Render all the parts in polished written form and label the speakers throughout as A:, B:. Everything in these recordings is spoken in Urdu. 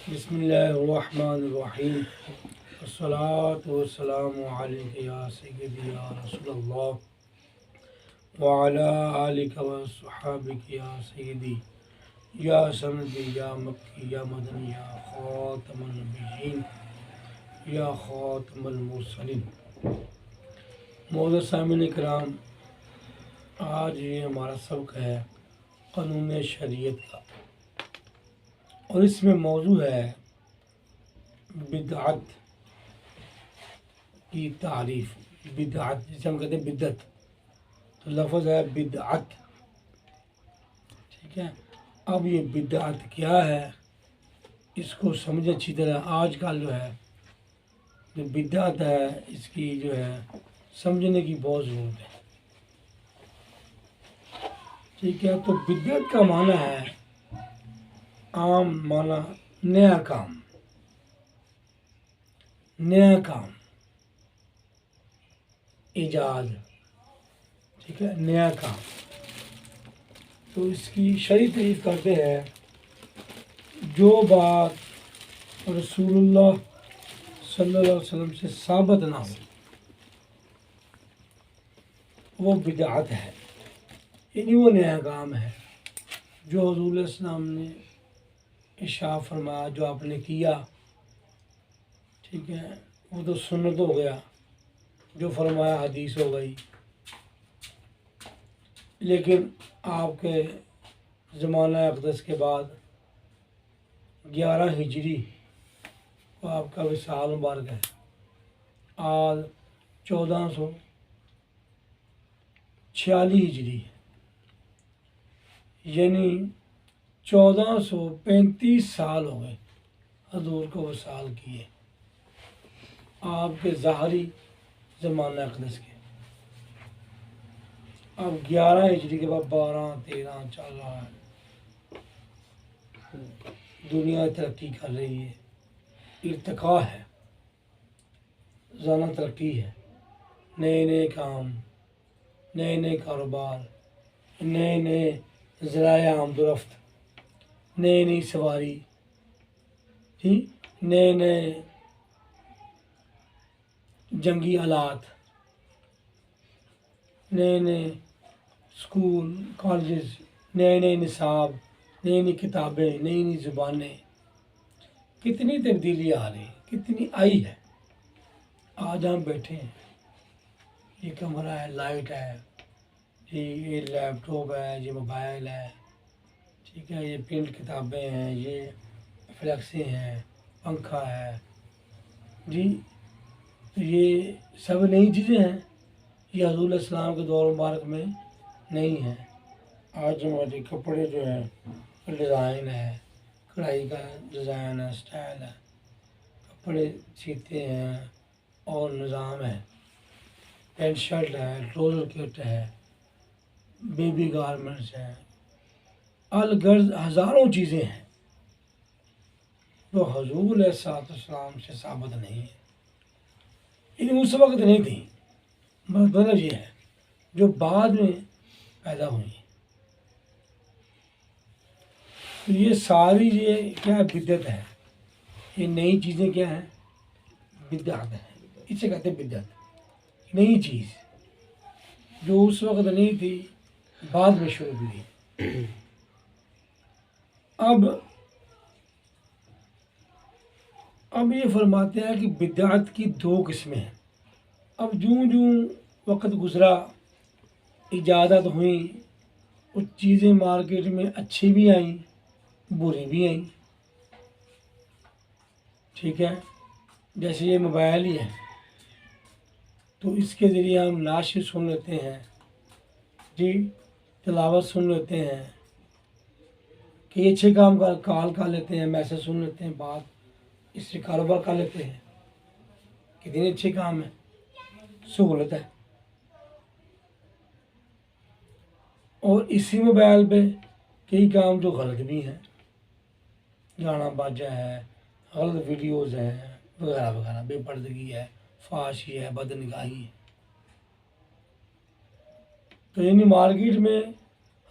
A: بسم اللہ الرحمن الرحیم الصلاۃ والسلام علیک یا سیدی یا رسول اللہ وعلی آلک وصحابک یا سیدی یا سندی یا مکی یا مدنی یا خاتم النبیین یا خاتم المرسلین۔ معزز سامعین کرام، آج یہ ہمارا سبق ہے قانون شریعت کا، اور اس میں موضوع ہے بدعت کی تعریف۔ بدعت جسے ہم کہتے ہیں بدعت، تو لفظ ہے بدعت، ٹھیک ہے۔ اب یہ بدعت کیا ہے، اس کو سمجھے اچھی طرح۔ آج کل جو ہے جو بدعت ہے، اس کی جو ہے سمجھنے کی بہت ضرورت ہے، ٹھیک ہے۔ تو بدعت کا معنی ہے، عام معنی نیا کام، نیا کام، ایجاد، ٹھیک ہے، نیا کام۔ تو اس کی شرعی تعریف کرتے ہیں، جو بات رسول اللہ صلی اللہ علیہ وسلم سے ثابت نہ ہو وہ بدعت ہے، یعنی وہ نیا کام ہے جو حضور علیہ السلام نے ارشاد فرمایا، جو آپ نے کیا، ٹھیک ہے، وہ تو سنت ہو گیا، جو فرمایا حدیث ہو گئی۔ لیکن آپ کے زمانہ اقدس کے بعد 11 ہجری کو آپ کا وصال مبارک ہے، آج 1446 ہجری ہے، یعنی 1435 سال ہو گئے حضور کو وصال کیے، آپ کے ظاہری زمانہ اقدس کے۔ اب 11 ہجری کے بعد 12 13 چل رہا ہے، دنیا ترقی کر رہی ہے، ارتقاء ہے، زیادہ ترقی ہے، نئے نئے کام، نئے نئے کاروبار، نئے نئے ذرائع آمد و رفت، نئی نئی سواری، نئے نئے جنگی آلات، نئے نئے اسکول کالجز، نئے نئے نصاب، نئی نئی کتابیں، نئی نئی زبانیں، کتنی تبدیلی آ رہی، کتنی آئی ہے۔ آج ہم بیٹھے ہیں، یہ کمرہ ہے، لائٹ ہے، یہ لیپ ٹاپ ہے، یہ موبائل ہے، ٹھیک ہے، یہ پرنٹ کتابیں ہیں، یہ فلیکسیں ہیں، پنکھا ہے، جی، تو یہ سب نئی چیزیں ہیں، یہ حضور علیہ السلام کے دور مبارک میں نہیں ہیں۔ آج ہمارے کپڑے جو ہے ڈیزائن ہے، کڑھائی کا ڈیزائن ہے، اسٹائل ہے، کپڑے سیتے ہیں اور نظام ہے، پینٹ شرٹ ہے، ٹراؤزر کٹ ہے، بیبی گارمنٹس ہیں، الغرض ہزاروں چیزیں ہیں جو حضور علیہ السلام سے ثابت نہیں ہے، یعنی اس وقت نہیں تھی، مطلب یہ ہے جو بعد میں پیدا ہوئی ہیں۔ تو یہ ساری یہ کیا ہے، بدعت ہے، یہ نئی چیزیں کیا ہیں، بدعت ہے، اسے کہتے ہیں بدعت، نئی چیز جو اس وقت نہیں تھی، بعد میں شروع ہوئی۔ اب یہ فرماتے ہیں کہ بدعت کی 2 قسمیں ہیں۔ اب جوں جوں وقت گزرا، ایجادات ہوئیں، کچھ چیزیں مارکیٹ میں اچھی بھی آئیں، بری بھی آئیں، ٹھیک ہے، جیسے یہ موبائل ہی ہے، تو اس کے ذریعے ہم نعت سن لیتے ہیں، جی، تلاوت سن لیتے ہیں، کہ اچھے کام کا کال کر لیتے ہیں، میسج سن لیتے ہیں، بات اس سے کاروبار کر لیتے ہیں، کتنے اچھے کام ہیں، سہولت ہے۔ اور اسی موبائل پہ کئی کام جو غلط بھی ہیں، گانا باجا ہے، غلط ویڈیوز ہیں، وغیرہ وغیرہ، بے پردگی ہے، فحاشی ہے، بدنگاہی ہے۔ تو یعنی مارکیٹ میں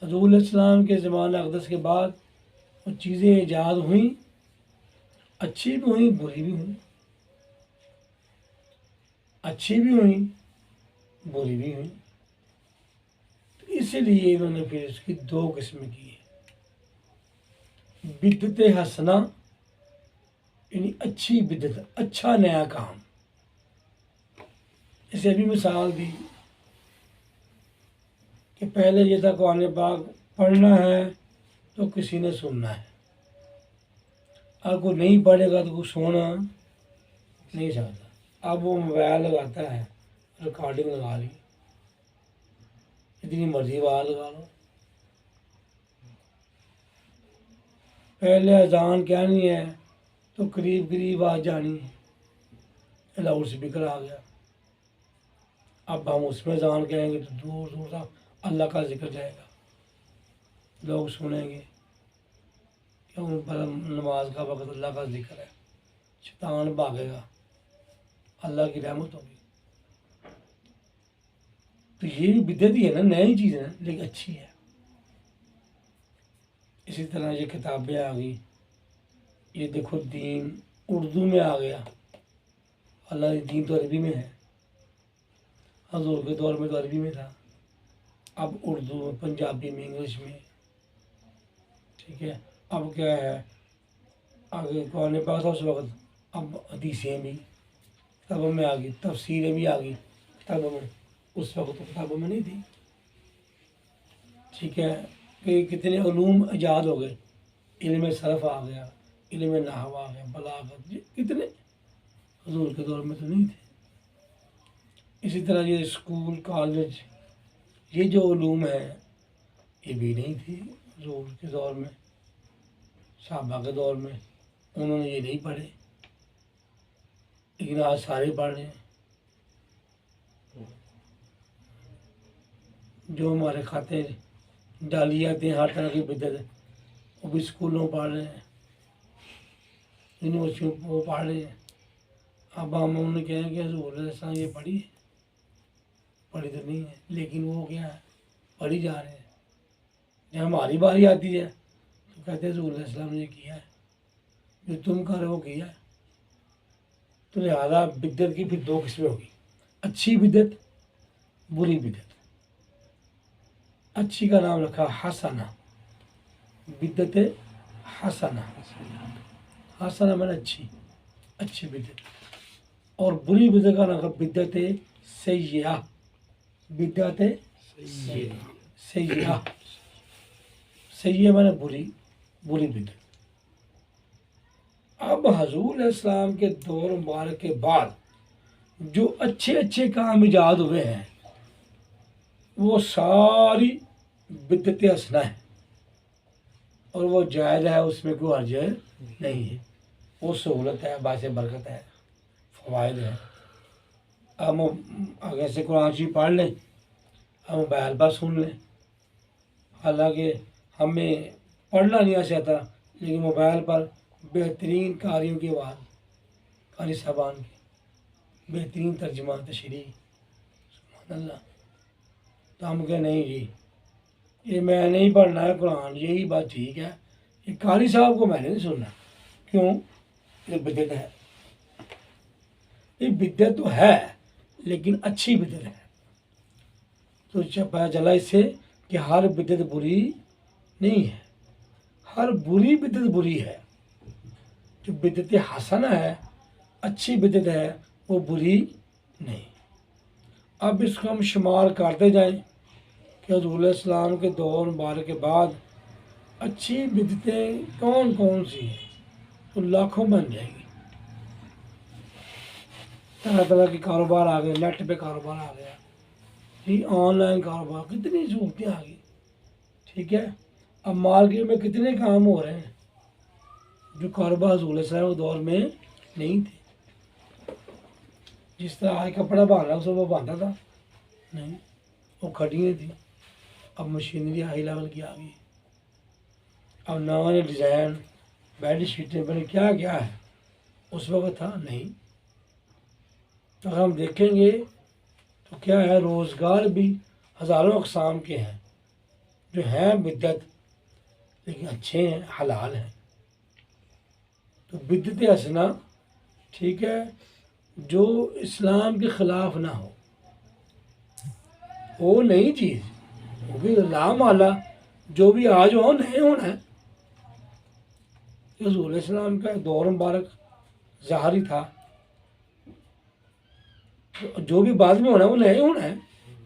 A: حضور علیہ السلام کے زمانہ اقدس کے بعد وہ چیزیں ایجاد ہوئیں، اچھی بھی ہوئیں بری بھی ہوئیں، اچھی بھی ہوئیں بری بھی ہوئیں، تو اسی لیے انہوں نے پھر اس کی دو قسم کی ہے، بدعت حسنہ یعنی اچھی بدعت، اچھا نیا کام۔ اسے بھی مثال دی کہ پہلے یہ تھا قرآن پاک پڑھنا ہے تو کسی نے سننا ہے، اگر کوئی نہیں پڑھے گا تو کوئی سونا نہیں چاہتا۔ اب وہ موبائل لگاتا ہے، ریکارڈنگ لگا لی، جتنی مرضی آواز لگا لو۔ پہلے اذان کہنی ہے تو قریب قریب آ جانی ہے، لاؤڈ اسپیکر آ گیا، اب ہم اس میں اذان کہیں گے تو دور دور تک اللہ کا ذکر جائے گا، لوگ سنیں گے کیوں نماز کا وقت اللہ کا ذکر ہے، شیطان بھاگے گا، اللہ کی رحمت ہوگی۔ تو یہ بھی بدعت ہی ہے نا، نئی چیز ہے لیکن اچھی ہے۔ اسی طرح یہ کتابیں آ گئی، یہ دیکھو دین اردو میں آ گیا، اللہ دین تو عربی میں ہے، حضور کے دور میں تو عربی میں تھا، اب اردو میں، پنجابی میں، انگلش میں، ٹھیک ہے۔ اب کیا ہے، آگے قرآن پاک تھا اس وقت، اب حدیثیں بھی کتابوں میں آ گئی، تفسیریں بھی آ گئی کتابوں میں، اس وقت تو کتابوں میں نہیں تھی، ٹھیک ہے۔ کہ کتنے علوم ایجاد ہو گئے، علم صرف آ گیا، علم نحو آ گیا، بلاغت، کتنے حضور کے دور میں تو نہیں تھے۔ اسی طرح یہ اسکول کالج، یہ جو علوم ہیں یہ بھی نہیں تھی حضور کے دور میں، صحابہ کے دور میں، انہوں نے یہ نہیں پڑھے، لیکن آج سارے پڑھ رہے ہیں۔ جو ہمارے کھاتے ڈالی جاتے ہیں ہر طرح کی بدعت، وہ بھی اسکولوں میں پڑھ رہے ہیں، یونیورسٹیوں وہ پڑھ رہے ہیں۔ اب ہم انہیں کہیں کہ حضور علیہ السلام یہ پڑھی ہے، پڑھی تو نہیں ہے، لیکن وہ کیا ہے، پڑھی جا رہے ہیں۔ جب ہماری باری آتی ہے تو کہتے ہیں حضور علیہ السلام نے یہ کیا ہے، جو تم کر رہے ہو کیا ہے۔ تو لہٰذا بدعت کی پھر دو قسمیں ہوگی، اچھی بدعت، بری بدعت۔ اچھی کا نام رکھا حسنہ، بدعت حسنہ، حسنہ میں اچھی، اچھی بدعت۔ اور بری بدعت کا نام رکھا بدعت سیئہ، بدعت سیئہ، سیئہ میں بری، بری بدعت۔ اب حضور علیہ السلام کے دور مبارک کے بعد جو اچھے اچھے کام ایجاد ہوئے ہیں وہ ساری بدعت حسنہ ہے، اور وہ جائز ہے، اس میں کوئی حرج نہیں ہے، وہ سہولت ہے، باعث برکت ہے، فوائد ہے۔ ہم آگے سے قرآن شریف پڑھ لیں، ہم موبائل پر سن لیں، حالانکہ ہمیں پڑھنا نہیں آ سکتا، لیکن موبائل پر بہترین قاریوں کی آواز، قاری صاحبان کی بہترین ترجمہ تشریح، سبحان اللہ۔ تو ہم کہیں نہیں جی یہ میں نہیں پڑھنا ہے قرآن، یہی بات ٹھیک ہے، یہ قاری صاحب کو میں نے نہیں سننا، کیوں؟ یہ بدعت ہے، یہ بدعت تو ہے لیکن اچھی بدعت ہے۔ تو پتہ چلا اس سے کہ ہر بدعت بری نہیں ہے، ہر بری بدعت بری ہے۔ جو بدعت حسنہ ہے، اچھی بدعت ہے، وہ بری نہیں۔ اب اس کو ہم شمار کرتے جائیں کہ حضور علیہ السلام کے دور مبارک کے بعد اچھی بدعتیں کون کون سی ہیں، تو لاکھوں بن جائیں گی۔ طرح طرح کے کاروبار آ گئے، نیٹ پہ کاروبار آ گیا، جی آن لائن کاروبار، کتنی سہولتیں آ گئی، ٹھیک ہے۔ اب مارکیٹ میں کتنے کام ہو رہے ہیں جو کاروبار حضور علیہ السلام کے دور میں نہیں تھے۔ جس طرح آج کپڑا باندھ رہا اسے وہ باندھا تھا نہیں، وہ کھڑیاں تھیں، اب مشینری ہائی لیول کی آ گئی، اب نئے ڈیزائن، بیڈ شیٹیں بنے، کیا کیا ہے، اس وقت تھا نہیں۔ تو اگر ہم دیکھیں گے تو کیا ہے، روزگار بھی ہزاروں اقسام کے ہیں جو ہیں بدعت لیکن اچھے ہیں، حلال ہیں۔ تو بدعت حسنہ ٹھیک ہے جو اسلام کے خلاف نہ ہو، وہ نئی چیز، کیونکہ لا مالا جو بھی آج ہو نہیں ہونا ہے۔ حضور علیہ السلام کا دور مبارک ظاہری تھا، جو بھی بعد میں ہونا ہے وہ نئے ہونا ہے،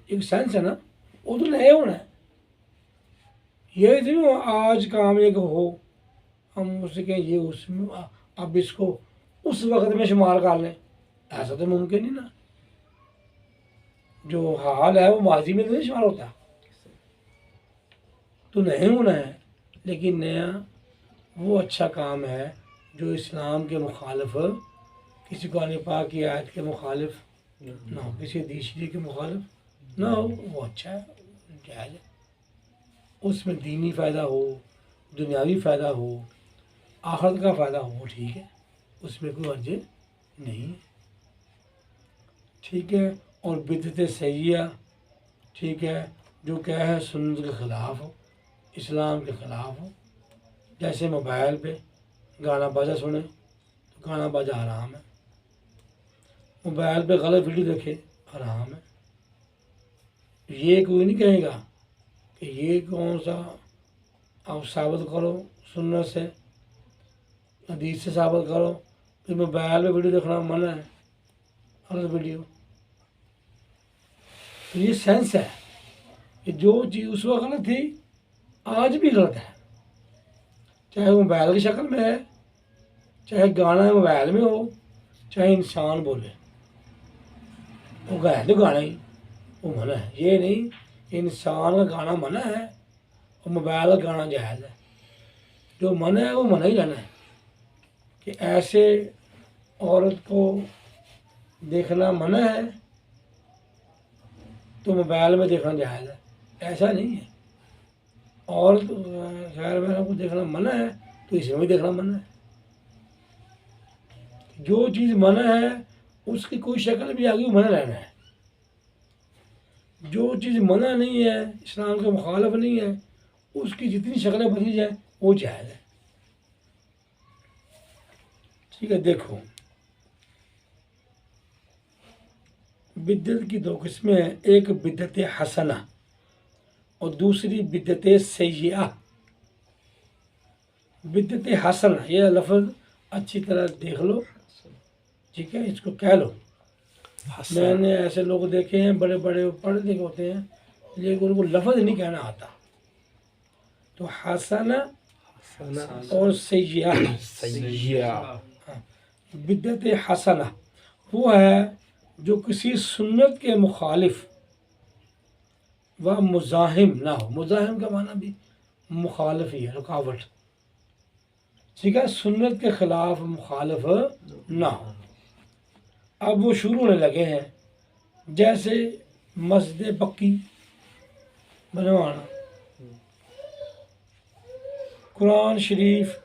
A: ایک سینس ہے نا، وہ تو نئے ہونا ہے۔ یہ نہیں آج کام ایک ہو ہم اسے کہیں یہ اس میں اب اس کو اس وقت میں شمار کر لیں، ایسا تو ممکن نہیں نا۔ جو حال ہے وہ ماضی میں نہیں شمار ہوتا، تو نہیں ہونا ہے۔ لیکن نیا وہ اچھا کام ہے جو اسلام کے مخالف، کسی قرآن پاک کی آیت کے مخالف نہ ہو، کسی حدیث شریف کے مخالف نہ ہو، وہ اچھا ہے، جائز ہے۔ اس میں دینی فائدہ ہو، دنیاوی فائدہ ہو، آخرت کا فائدہ ہو، ٹھیک ہے، اس میں کوئی حرج نہیں ہے، ٹھیک ہے۔ اور بدعت سیئہ ٹھیک ہے جو کیا ہے سنت کے خلاف ہو، اسلام کے خلاف ہو، جیسے موبائل پہ گانا باجا سنیں تو گانا باجا حرام ہے، موبائل پہ غلط ویڈیو دیکھے حرام ہے۔ یہ کوئی نہیں کہے گا کہ یہ کون سا، آپ ثابت کرو سنت سے، حدیث سے ثابت کرو کہ موبائل پہ ویڈیو دیکھنا منع ہے، غلط ویڈیو۔ تو یہ سینس ہے کہ جو چیز اس وقت غلط تھی آج بھی غلط ہے، چاہے وہ موبائل کی شکل میں ہے، چاہے گانا موبائل میں ہو، چاہے انسان بولے، وہ گائے تو گانا ہی وہ منع ہے۔ یہ نہیں کہ انسان کا گانا منع ہے اور موبائل کا گانا جائز ہے، جو منع ہے وہ منع ہی رہنا ہے۔ کہ ایسے عورت کو دیکھنا منع ہے تو موبائل میں دیکھنا جائز ہے، ایسا نہیں ہے۔ عورت غیر محرم کو دیکھنا منع ہے تو اسے بھی دیکھنا منع ہے۔ جو چیز منع ہے اس کی کوئی شکل بھی آگے منع رہنا ہے، جو چیز منع نہیں ہے، اسلام کے مخالف نہیں ہے، اس کی جتنی شکلیں بدلی جائیں وہ جائز ہے، ٹھیک ہے۔ دیکھو بدعت کی دو قسمیں ہیں، ایک بدعت حسنہ اور دوسری بدعت سیئہ۔ بدعت حسنہ یہ لفظ اچھی طرح دیکھ لو، ٹھیک ہے، اس کو کہہ لو۔ میں نے ایسے لوگ دیکھے ہیں بڑے بڑے پڑھے لکھے ہوتے ہیں لیکن ان کو لفظ نہیں کہنا آتا۔ تو حسنہ اور سیئہ، بدعت حسنہ وہ ہے جو کسی سنت کے مخالف و مزاحم نہ ہو، مزاحم کا معنی بھی مخالف ہی ہے، رکاوٹ، ٹھیک ہے، سنت کے خلاف مخالف نہ ہو۔ اب وہ شروع ہونے لگے ہیں، جیسے مسجد پکی بنوانا، قرآن شریف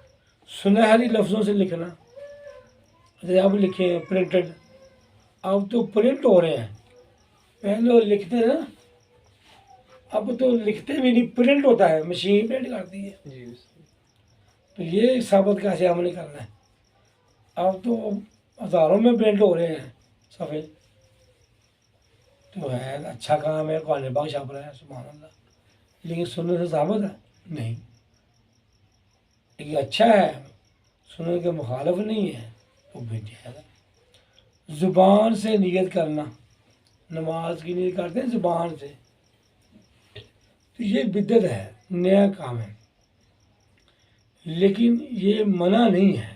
A: سنہری لفظوں سے لکھنا، جیسے اب لکھے ہیں پرنٹڈ، اب تو پرنٹ ہو رہے ہیں، پہلے لکھتے ہیں نا، اب تو لکھتے بھی نہیں، پرنٹ ہوتا ہے، مشین پرنٹ کرتی ہے۔ تو یہ ثابت کیسے ہم نے کرنا ہے؟ اب تو ہزاروں میں پرنٹ ہو رہے ہیں صفحے، تو ہے اچھا کام ہے، قرآن پاک چھپ رہا ہے، سبحان اللہ، لیکن سننے سے ثابت ہے نہیں، لیکن اچھا ہے، سننے کے مخالف نہیں ہے تو بھی جائز ہے۔ زبان سے نیت کرنا، نماز کی نیت کرتے ہیں زبان سے، تو یہ بدعت ہے، نیا کام ہے، لیکن یہ منع نہیں ہے،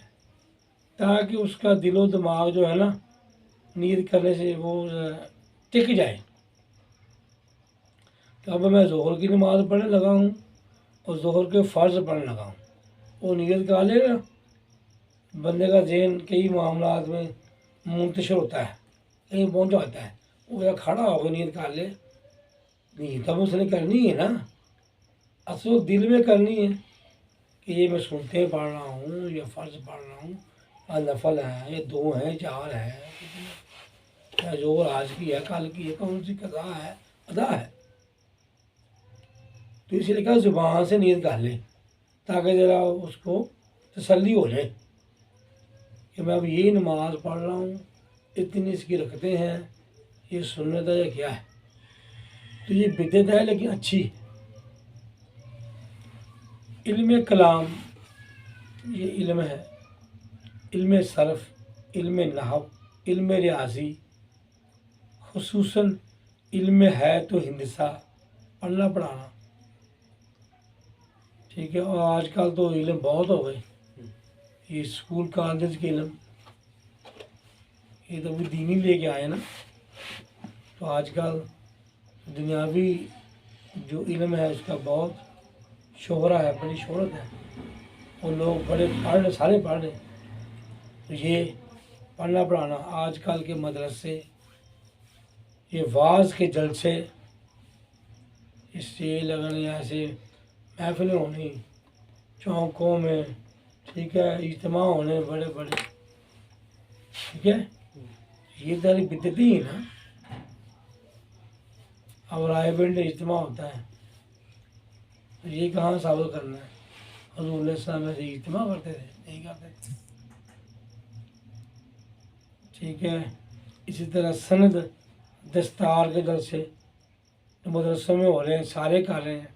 A: تاکہ اس کا دل و دماغ جو ہے نا نیت کرنے سے وہ ٹک جائے۔ تو اب میں ظہر کی نماز پڑھنے لگا ہوں اور ظہر کے فرض پڑھنے لگا ہوں، وہ نیت کر لے نا، بندے کا ذہن کئی معاملات میں منتشر ہوتا ہے، کہیں پہنچ جاتا ہے، وہ کھڑا ہو کے نیت کر لے، نیت اب اس نے کرنی ہے نا، اصل دل میں کرنی ہے کہ یہ میں سنتے پڑھ رہا ہوں، یہ فرض پڑھ رہا ہوں، نفل ہے، یہ 2 ہیں 4 ہے، کیا جو آج کی ہے کل کی ہے، کون سی قضا ہے ادا ہے۔ تو اسی لیے کہا زبان سے نیت کر لے تاکہ ذرا اس کو تسلی ہو جائے، کہ میں اب یہ نماز پڑھ رہا ہوں، اتنی اس کی رکھتے ہیں، یہ سنت ہے یا کیا ہے؟ تو یہ بدعت ہے لیکن اچھی ہے۔ علم کلام یہ علم ہے، علم صرف، علم نحو، علم ریاضی، خصوصاً علم ہے تو ہندسہ پڑھنا پڑھانا، ٹھیک ہے۔ اور آج کل تو علم بہت ہو گئے، یہ اسکول کالج کے علم، یہ تو بھی دینی لے کے آئے نا۔ تو آج کل دنیاوی جو علم ہے اس کا بہت شہرہ ہے، بڑی شہرت ہے، اور لوگ بڑے پڑھ رہے، سارے پڑھ رہے۔ تو یہ پڑھنا پڑھانا، آج کل کے مدرسے، یہ واعظ کے جلسے، اسٹیج لگانے، ایسے محفلیں ہونی چوکوں میں، ٹھیک ہے، اجتماع ہونے بڑے بڑے، ٹھیک ہے، یہ ساری بدعت ہی ہے نا۔ اب رائے بنڈ اجتماع ہوتا ہے، تو یہ کہاں ثابت کرنا ہے؟ حضور علیہ السلام ایسے اجتماع کرتے تھے؟ نہیں کرتے تھے، ٹھیک ہے۔ اسی طرح سند دستار کے جلسے مدرسوں میں ہو رہے ہیں، سارے کر رہے ہیں،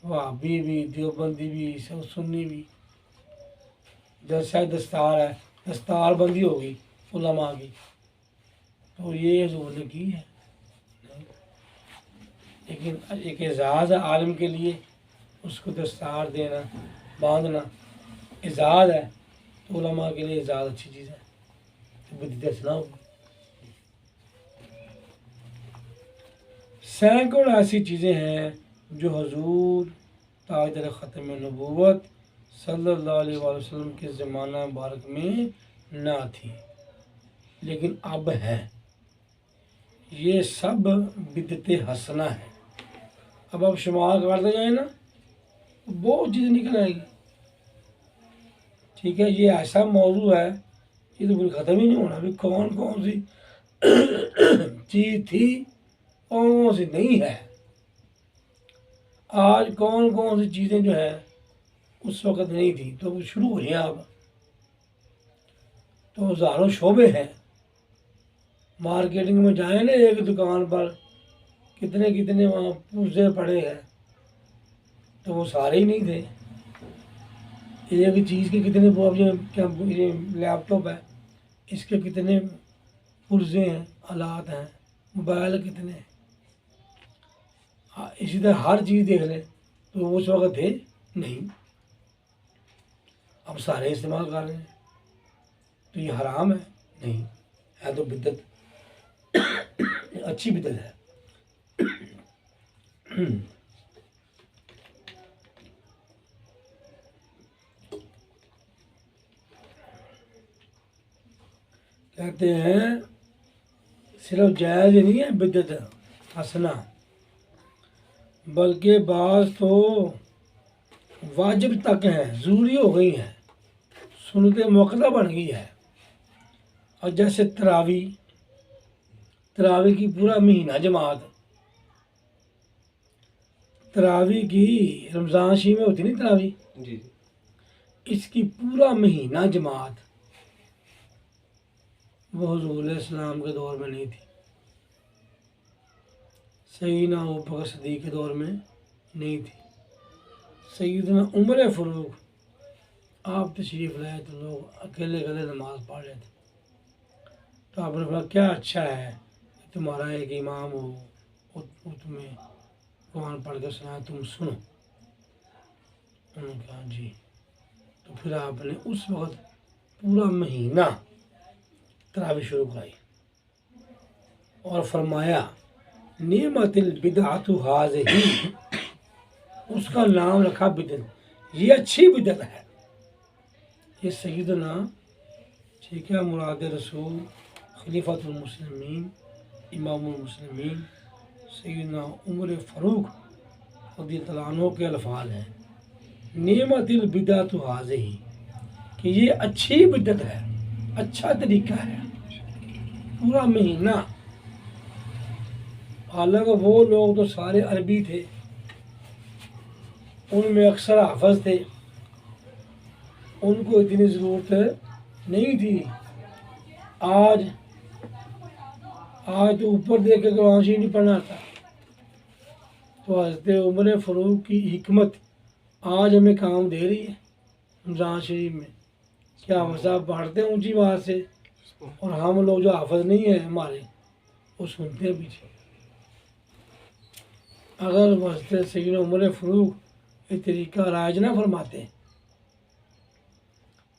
A: وہابی بھی، دیوبندی بھی، سنی بھی۔ جلسہ دستار ہے، دستار بندی ہوگی علماء کی، تو یہ حضور نے کی ہے۔ لیکن ایک اعزاز ہے عالم کے لیے، اس کو دستار دینا، باندھنا اعزاز ہے، تو علماء کے لیے اعزاز اچھی چیز ہے، بدعت نہ ہو۔ سینکڑوں ایسی چیزیں ہیں جو حضور تاجدار ختم نبوت صلی اللہ علیہ وآلہ وسلم کے زمانہ مبارک میں نہ تھی، لیکن اب ہے۔ یہ سب بدعت حسنہ ہے۔ اب آپ شمار کرتے جائیں نا، بہت چیزیں نکل آئیں گی، ٹھیک ہے۔ یہ ایسا موضوع ہے، یہ تو ختم ہی نہیں ہونا، ابھی کون کون سی چیز تھی، کون کون سی نہیں ہے، آج کون کون سی چیزیں جو ہیں اس وقت نہیں تھی، تو وہ شروع ہو رہی ہیں اب۔ تو ہزاروں شعبے ہیں، مارکیٹنگ میں جائیں نا، ایک دکان پر کتنے کتنے وہاں پرزے پڑے ہیں، تو وہ سارے ہی نہیں تھے۔ ایک چیز کے کتنے، یہ لیپ ٹاپ ہے، اس کے کتنے پرزے ہیں، آلات ہیں، موبائل کتنے ہیں، اسی طرح ہر چیز دیکھ لیں، تو اس وقت تھے نہیں، اب سارے استعمال کر رہے ہیں۔ تو یہ حرام ہے؟ نہیں ہے، تو بدعت، اچھی بدعت ہے۔ کہتے ہیں صرف جائز نہیں ہے بدعت حسنہ، بلکہ بعض تو واجب تک ہیں، ضروری ہو گئی ہیں، سنت موقع بن گئی ہے۔ اور جیسے تراویح کی پورا مہینہ جماعت، تراویح کی رمضان شریف میں ہوتی نہیں تراویح،
B: جی
A: اس کی پورا مہینہ جماعت، وہ حضور علیہ السلام کے دور میں نہیں تھی، سیدنا ابوبکر صدیق کے دور میں نہیں تھی، سیدنا عمر فاروق آپ تشریف لائے تو لوگ اکیلے اکیلے نماز پڑھ رہے تھے، تو آپ نے کہا کیا اچھا ہے کہ تمہارا ایک امام ہو، وہ تمہیں قرآن پڑھ کے سنائے، تم سنو۔ انہوں نے کہا جی۔ تو پھر آپ نے اس وقت پورا مہینہ تراویح شروع کرائی اور فرمایا نعمت البدعۃ ھذہ، اس کا نام رکھا بدعت، یہ اچھی بدعت ہے۔ یہ سیدنا، ٹھیک ہے، مراد رسول خلیفۃ المسلمین امام المسلمین سیدنا عمر فاروق رضی اللہ عنہ کے الفاظ ہیں، نعمت البدعۃ ھذہ، کہ یہ اچھی بدعت ہے، اچھا طریقہ ہے، پورا مہینہ۔ حالانکہ وہ لوگ تو سارے عربی تھے، ان میں اکثر حافظ تھے، ان کو اتنی ضرورت نہیں تھی. آج تو اوپر دیکھ کے قرآن شریف نہیں پڑھنا آتا. تو حضرت عمر فاروق کی حکمت آج ہمیں کام دے رہی ہے رمضان شریف میں. کیا صاحب پڑھتے ہیں اونچی آواز سے، اور ہم لوگ جو حافظ نہیں ہیں ہمارے وہ سنتے ہیں پیچھے. اگر حضرت سیدنا عمر فاروق یہ طریقہ رائج نہ فرماتے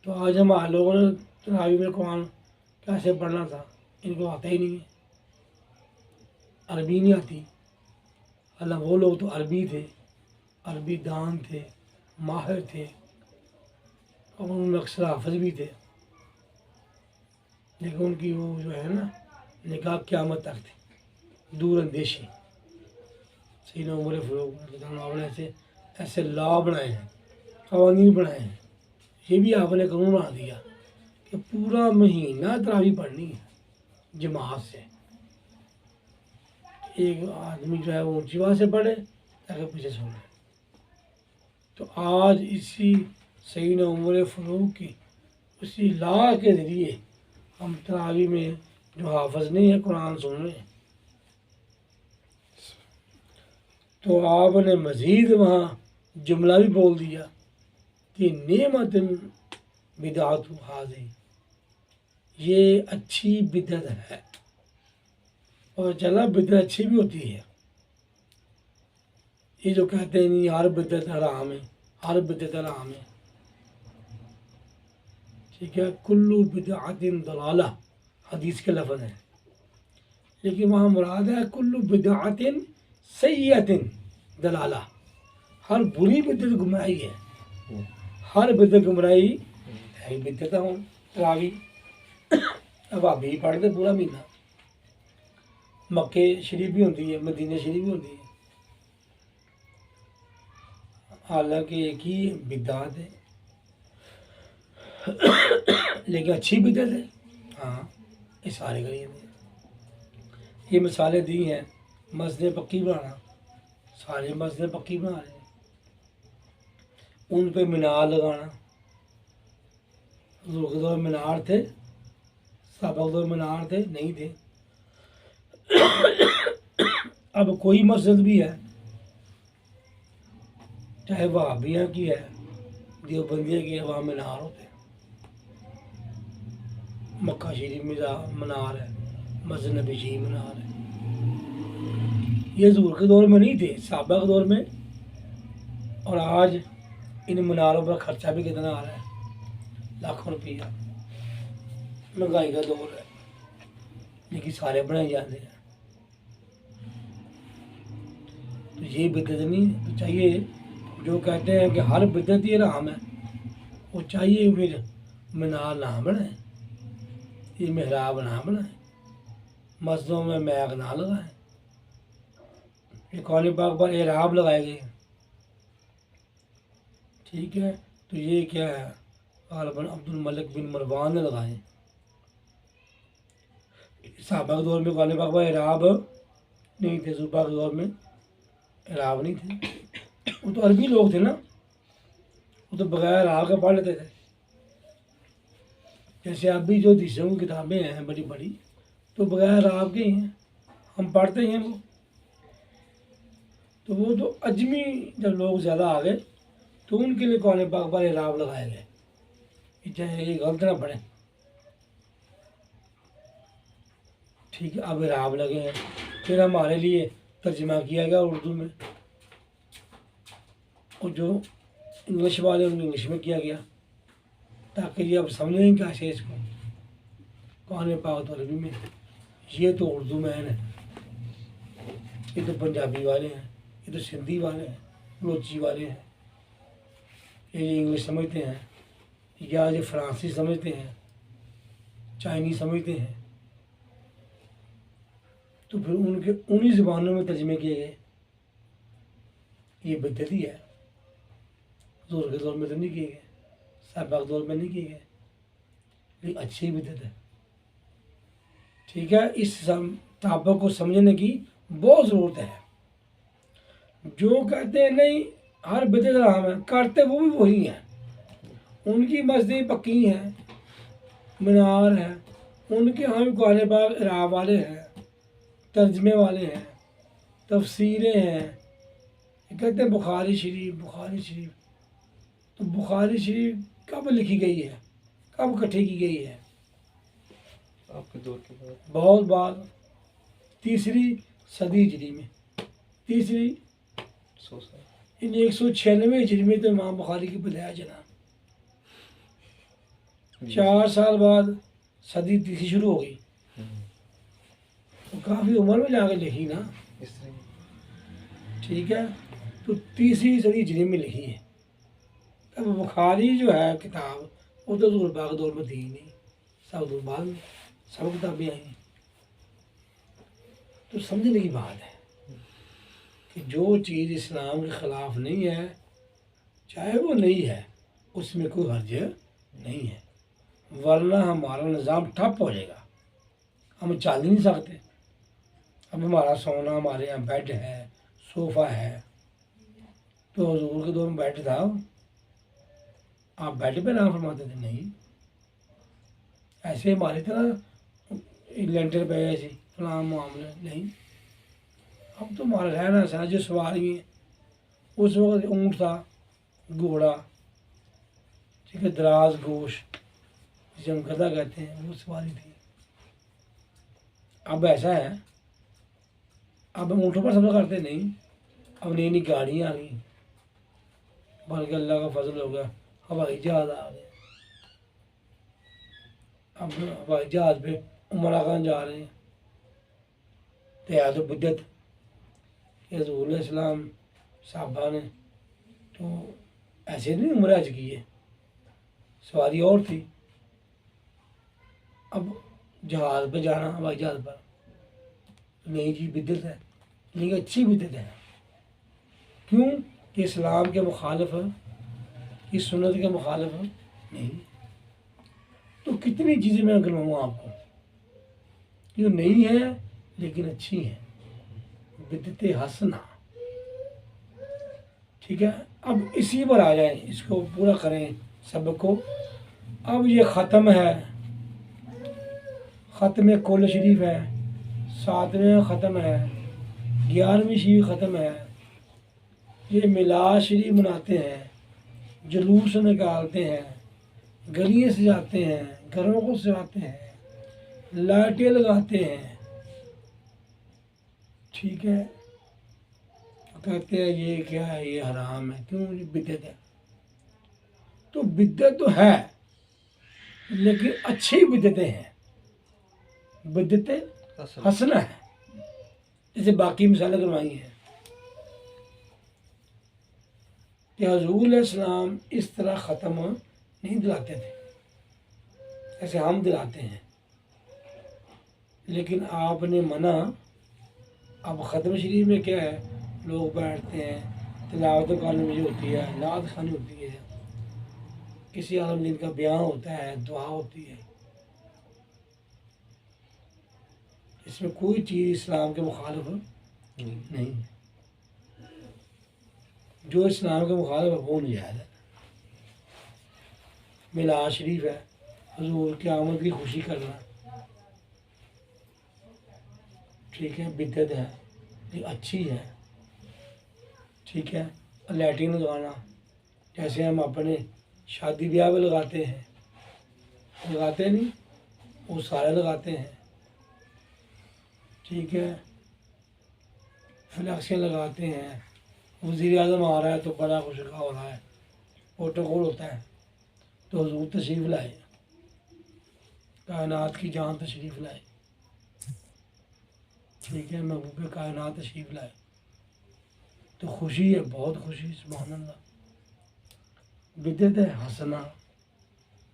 A: تو آج ہمارے لوگوں نے تراویح میں قرآن کیسے پڑھنا تھا. ان کو آتا ہی نہیں ہے، عربی نہیں آتی. اللہ وہ لوگ تو عربی تھے، عربی دان تھے، ماہر تھے، اور ان میں اکثر حافظ بھی تھے، لیکن ان کی وہ جو ہے نا نگاہ قیامت تک تھی، دور اندیشی. سیدنا عمر فاروق نے ایسے لا بنائے ہیں، قوانین بنائے ہیں. یہ بھی آپ نے قانون بنا دیا کہ پورا مہینہ تراویح پڑھنی ہے جماعت سے. ایک آدمی جو ہے وہ اونچی آواز سے پڑھے تاکہ پیچھے سن لے. تو آج اسی سیدنا عمر فاروق کی اسی لا کے ذریعے ہم تراویح میں جو حافظ نہیں ہے قرآن سن رہے ہیں. تو آپ نے مزید وہاں جملہ بھی بول دیا کہ نعمت بدعت ہذہ، یہ اچھی بدعت ہے. اور چلا بدعت اچھی بھی ہوتی ہے. یہ جو کہتے ہیں نہیں ہر بدعت حرام ہے، ہر بدعت حرام ہے، ٹھیک ہے، کلو بدعت ضلالہ حدیث کے لفظ ہیں، لیکن وہاں مراد ہے کلو بدعت سیئۃ ضلالہ. ہر بری بدعت گمراہی ہے، ہر بدعت گمراہی ہے. بدعت ہوں تراویح اب آپ بھی پڑھتے پورا مہینہ. مکے شریف بھی ہوتی ہے، مدینہ شریف بھی ہوتی ہے، حالانکہ ایک ہی بدعت ہے لیکن اچھی بدعت ہے. ہاں یہ سارے غریب ہیں. یہ مثالیں دی ہیں مسجد پکی بنانا، سارے مسجد پکی بنا رہے ہیں. ان پہ مینار لگانا، حضور کے دور میں مینار تھے، صحابہ کے دور میں مینار تھے نہیں تھے. اب کوئی مسجد بھی ہے چاہے وہابیہ کی ہے، دیوبندیہ کی ہے، وہاں مینار ہوتے ہیں. مکہ شریف میں منار ہے، مسجد نبی شریف منار ہے. یہ حضور کے دور میں نہیں تھے، صحابہ کے دور میں. اور آج ان مناروں پر خرچہ بھی کتنا آ رہا ہے، لاکھوں روپیہ. مہنگائی کا دور ہے لیکن سارے بنائے جاتے ہیں. تو یہ بدعت نہیں چاہیے. جو کہتے ہیں کہ ہر بدعت یہ حرام ہے، وہ چاہیے پھر مینار نہ بنائیں، یہ محراب نہ بنائیں، مسجدوں میں میخ نہ لگائیں. یہ قرآن پاک پر اعراب لگائے گئے، ٹھیک ہے. تو یہ کیا ہے، غالباً عبد الملک بن مروان نے لگائے. صحابہ کے دور میں قرآن پاک پر اعراب نہیں تھے، صحابہ کے دور میں اعراب نہیں تھے. وہ تو عربی لوگ تھے نا، وہ تو بغیر اعراب کے پڑھ لیتے تھے. جیسے اب بھی جو حدیثوں کی کتابیں ہیں بڑی بڑی تو بغیر اعراب کے ہی ہیں، ہم پڑھتے ہیں وہ. تو وہ تو اجمی جب لوگ زیادہ آ گئے تو ان کے لیے قرآن پاک پر اعراب لگائے گئے، چاہے یہ غلط نہ پڑھیں. ٹھیک ہے، اب اعراب لگے ہیں، پھر ہمارے لیے ترجمہ کیا گیا اردو میں، اور جو انگلش والے ان کو انگلش میں کیا گیا تاکہ یہ اب سمجھیں کیسے اس کو. قرآن پاک تو عربی میں، یہ تو اردو میں ہے، یہ تو پنجابی والے ہیں، یہ تو سندھی والے ہیں، بلوچی والے ہیں، یہ انگلش سمجھتے ہیں، یا یہ فرانسی سمجھتے ہیں، چائنیز سمجھتے ہیں. تو پھر ان کے انہی زبانوں میں ترجمے کیے گئے. یہ بدعت ہی ہے. حضور کے دور میں تو نہیں کیے گئے، صحابہ کے دور میں نہیں کیے گئے، لیکن اچھی بدعت ہے. ٹھیک ہے، اس ٹاپک کو سمجھنے کی بہت ضرورت ہے. جو کہتے ہیں نہیں ہر بدعت حرام ہے، کرتے وہ بھی وہی ہیں. ان کی مسجدیں پکی ہیں، مینار ہے، ان کے یہاں بھی قرآن پاک اعراب والے ہیں، ترجمے والے ہیں، تفسیریں ہیں. کہتے ہیں بخاری شریف، بخاری شریف. تو بخاری شریف کب لکھی گئی ہے، کب اکٹھی کی گئی ہے؟
B: آپ کے دور کے بعد
A: بہت بعد، 3 صدی ہجری میں. تیسری
B: 100 سال.
A: 196 ہجری میں تو امام بخاری کی بدایا جناب. 4 سال بعد صدی تیسری شروع ہو گئی. تو کافی عمر میں جا کے لکھی نا.
B: اس طرح
A: ٹھیک ہے، تو 3 صدی ہجری میں لکھی ہے. اب بخاری جو ہے کتاب، وہ تو حضور پاک کے دور میں تھی ہی نہیں، سب دور بعد میں سب کتابیں آئی ہیں. تو سمجھنے کی بات ہے کہ جو چیز اسلام کے خلاف نہیں ہے، چاہے وہ نہیں ہے، اس میں کوئی حرج نہیں ہے. ورنہ ہمارا نظام ٹھپ ہو جائے گا، ہم چل ہی نہیں سکتے. اب ہمارا سونا، ہمارے یہاں بیڈ ہے، صوفہ ہے. تو حضور کے دور میں بیڈ تھا، آپ بیڈ پہ نام فرماتے تھے؟ نہیں. ایسے ہماری طرح لینٹر پہ ایسے فلاں معاملے نہیں. اب تو ہمارا رہنا سہنا جو سواری ہیں، اس وقت اونٹ تھا، گھوڑا، ٹھیک ہے، دراز گوش جسے ہم گدھا کہتے ہیں، وہ سواری تھی. اب ایسا ہے، اب ہم اونٹوں پر سفر کرتے نہیں، اب نئی نئی گاڑیاں آ گئی، بلکہ اللہ کا فضل ہو گیا، ہوائی جہاز آ گئے. اب ہوائی جہاز پہ عمرہ خان جا رہے ہیں. تو یا تو بدت کہ حضور علیہ السلام صحابہ نے تو ایسے نہیں عمرہ حج کی ہے، سواری اور تھی. اب جہاز پہ جانا، ہوائی جہاز پر، نئی چیز بدت ہے، لیکن اچھی بدت ہے. کیوں کہ اسلام کے مخالف، اس سنت کے مخالف نہیں. تو کتنی چیزیں میں گنواؤں آپ کو جو نہیں ہے لیکن اچھی ہیں، بدت حسنہ. ٹھیک ہے، اب اسی پر آ جائیں، اس کو پورا کریں سبق کو. اب یہ ختم ہے، ختم کل شریف ہے، 7ویں ختم ہے، 11ویں شریف ختم ہے. یہ میلاد شریف مناتے ہیں، جلوس نکالتے ہیں، گلیاں سجاتے ہیں، گھروں کو سجاتے ہیں، لائٹیں لگاتے ہیں. ٹھیک ہے، کہتے ہیں یہ کیا ہے، یہ حرام ہے. کیوں؟ یہ بدعت ہے. تو بدعت تو ہے لیکن اچھی بدعتیں ہیں، بدعتیں حسنہ ہے. جیسے باقی مثالیں کروائی ہیں کہ حضور علیہ السلام اس طرح ختم نہیں دلاتے تھے ایسے ہم دلاتے ہیں، لیکن آپ نے منع. اب ختم شریف میں کیا ہے، لوگ بیٹھتے ہیں، تلاوت قرآن میں جو ہوتی ہے، نعت خوانی ہوتی ہے، کسی عالم دین کا بیان ہوتا ہے، دعا ہوتی ہے. اس میں کوئی چیز اسلام کے مخالف نہیں ہے. جو اسلام کے مخالف ہے وہ نجائز ہے. میلاد شریف ہے، حضور کی آمد کی خوشی کرنا، ٹھیک ہے، بدعت ہے لیکن اچھی ہے. ٹھیک ہے، لائٹنگ لگانا جیسے ہم اپنے شادی بیاہ میں لگاتے ہیں، لگاتے نہیں، وہ سارے لگاتے ہیں. ٹھیک ہے، فلیکسیں لگاتے ہیں. وزیر اعظم آ رہا ہے تو بڑا خوش ہو رہا ہے، پروٹوکول ہوتا ہے. تو حضور تشریف لائے، کائنات کی جان تشریف لائے. ٹھیک ہے، محبوب کائنات تشریف لائے تو خوشی ہے، بہت خوشی، سبحان اللہ. بدعت ہے حسنہ،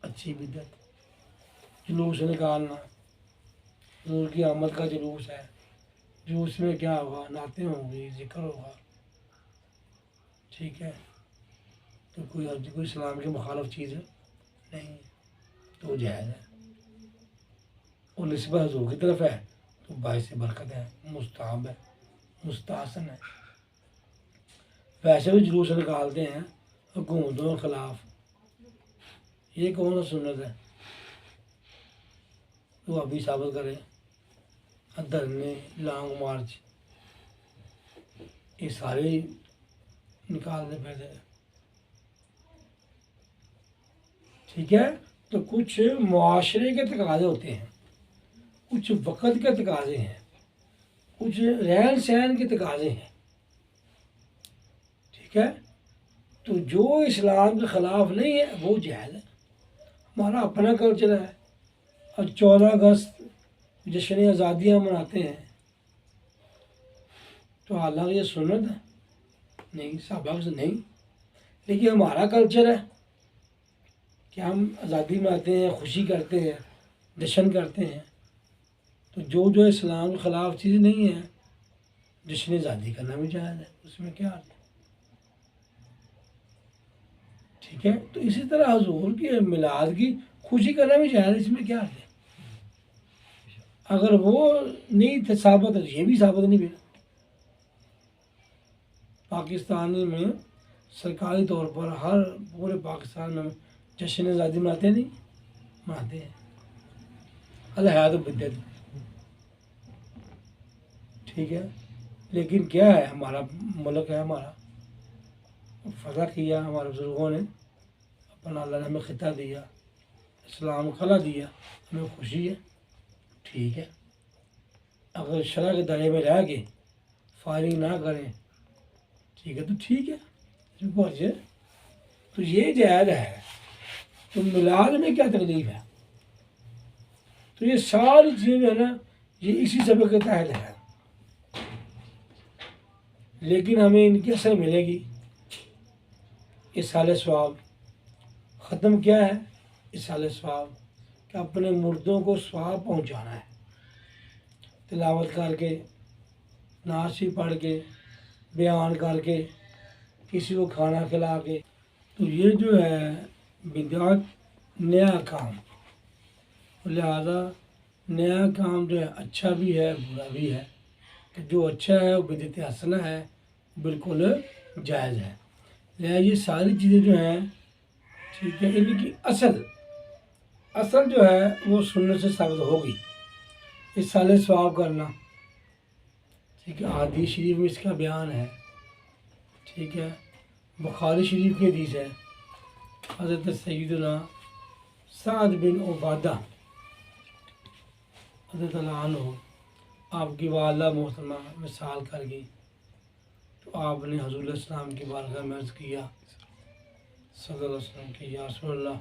A: اچھی بدعت. جلوس نکالنا، حضور کی آمد کا جلوس ہے، جلوس میں کیا ہوگا، نعتیں ہوں گی، ذکر ہوگا. ٹھیک ہے، تو کوئی اسلام کے مخالف چیز نہیں، تو جائز ہے. اور نسبت حضور کی طرف ہے تو باعث برکت ہے، مستحب ہے، مستحسن ہے. ویسے بھی جلوس نکالتے ہیں حکومتوں کے خلاف، یہ کون سا سنت ہے؟ تو ابھی ثابت کرے، دھرنے، لانگ مارچ، یہ سارے نکالنے پیدا ہے. ٹھیک ہے. تو کچھ معاشرے کے تقاضے ہوتے ہیں، کچھ وقت کے تقاضے ہیں، کچھ رہن سہن کے تقاضے ہیں. ٹھیک ہے. تو جو اسلام کے خلاف نہیں ہے وہ جائز ہے. ہمارا اپنا کلچر ہے، اور 14 اگست جشن آزادیاں مناتے ہیں، تو اللہ یہ سنت ہے نہیں، صحابہ سے نہیں. لیکن ہمارا کلچر ہے کہ ہم آزادی مناتے ہیں، خوشی کرتے ہیں، جشن کرتے ہیں. تو جو اسلام کے خلاف چیز نہیں ہے، جشن آزادی کرنا بھی جائز ہے، اس میں کیا حرج ہے. ٹھیک ہے. تو اسی طرح حضور کی میلاد کی خوشی کرنا بھی جائز ہے، اس میں کیا حرج ہے. اگر وہ نہیں تھے ثابت ہے تو یہ بھی ثابت نہیں پھر. پاکستانی میں سرکاری طور پر ہر پورے پاکستان میں جشن آزادی مناتے نہیں، مناتے ہیں. الحیات بدعت. ٹھیک ہے. لیکن کیا ہے، ہمارا ملک ہے، ہمارا فتح کیا ہمارے بزرگوں نے، اپنا اللہ نے ہمیں خطہ دیا، اسلام خلا دیا، ہمیں خوشی ہے. ٹھیک ہے. اگر شرع کے دائرے میں رہ کے فائرنگ نہ کریں، ٹھیک ہے، تو ٹھیک ہے، تو یہ جائز ہے. تو میلاد میں کیا تکلیف ہے. تو یہ ساری چیزیں جو ہے نا، یہ اسی سبق کے تحت ہے. لیکن ہمیں ان کی اثر ملے گی اصالِ ثواب. ختم کیا ہے اصالِ ثواب، کہ اپنے مردوں کو ثواب پہنچانا ہے، تلاوت کر کے، نعت پڑھ کے، بیان کر کے، کسی کو کھانا کھلا کے. تو یہ جو ہے بدعت نیا کام. لہذا نیا کام جو ہے اچھا بھی ہے برا بھی ہے. کہ جو اچھا ہے وہ بدعت حسنہ ہے، بالکل جائز ہے. لہذا یہ ساری چیزیں جو ہیں، ٹھیک ہے، ان کی اصل جو ہے وہ سنت سے ثابت ہوگی. اصالِ ثواب کرنا، ٹھیک ہے، حدیث شریف میں اس کا بیان ہے. ٹھیک ہے. بخاری شریف کی حدیث ہے، حضرت سیدنا سعد بن عبادہ حضرت اللہ عنہ، آپ کی والدہ محترمہ وصال کر گئی. تو آپ نے حضور علیہ السلام کی بارگاہ میں عرض کیا صلی اللہ علیہ وسلم کہ یا رسول اللہ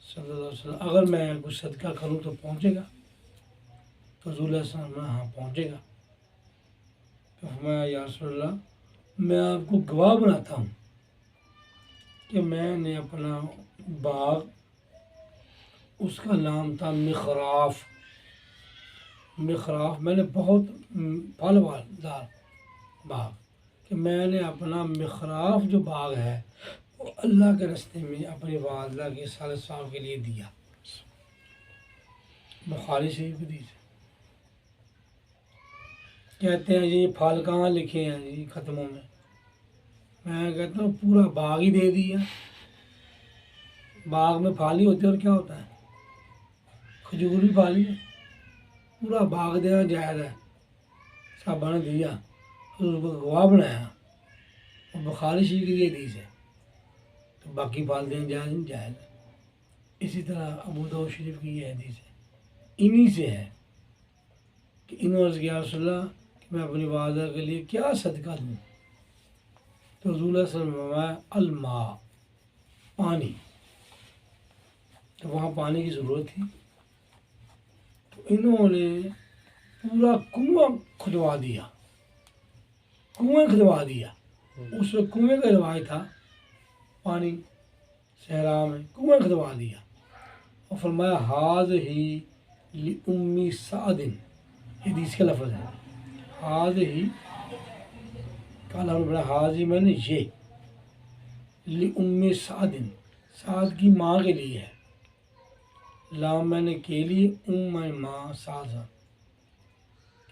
A: صلی اللہ علیہ وسلم، اگر میں کچھ صدقہ کروں تو پہنچے گا. تو حضور علیہ السلام نے ہاں پہنچے گا. تو فرمایا یا رسول اللہ، میں آپ کو گواہ بناتا ہوں کہ میں نے اپنا باغ، اس کا نام تھا مخراف. میں نے بہت پھل دار باغ، کہ میں نے اپنا مخراف جو باغ ہے وہ اللہ کے راستے میں اپنی والدہ کے اصالِ ثواب کے لیے دیا. بخاری شریف کی حدیث ہے. کہتے ہیں جی پھل کہاں لکھے ہیں جی ختموں میں. میں کہتا ہوں پورا باغ ہی دے دیا. باغ میں پھل ہی ہوتے اور کیا ہوتا ہے، کھجور بھی پھل ہی ہے. پورا باغ دینا جائز ہے. صحابہ نے دیا، حضور کو گواہ بنایا، اور بخاری شریف کی یہ حدیث ہے. تو باقی پھل دینا جائز نہیں، جائز ہے. اسی طرح ابو داؤد شریف کی یہ حدیث ہے. انہی سے ہے کہ انہوں نے عرض کیا یا رسول اللہ کہ میں اپنی والدہ کے لیے کیا صدقہ دوں. تو رسول اللہ صلی اللہ علیہ وسلم نے فرمایا الماء، پانی. تو وہاں پانی کی ضرورت تھی. تو انہوں نے پورا کنواں کھدوا دیا. اس میں کنویں کا رواج تھا، پانی صحرا میں کنویں کھدوا دیا. اور فرمایا ہذہ لأم سعد، حدیث کا لفظ ہے ہذہ، کالا ہم نے بڑا حاضی میں نے یہ لأم سعد، سعد کی ماں کے لیے ہے. لام میں نے کے لیے ماں سعد،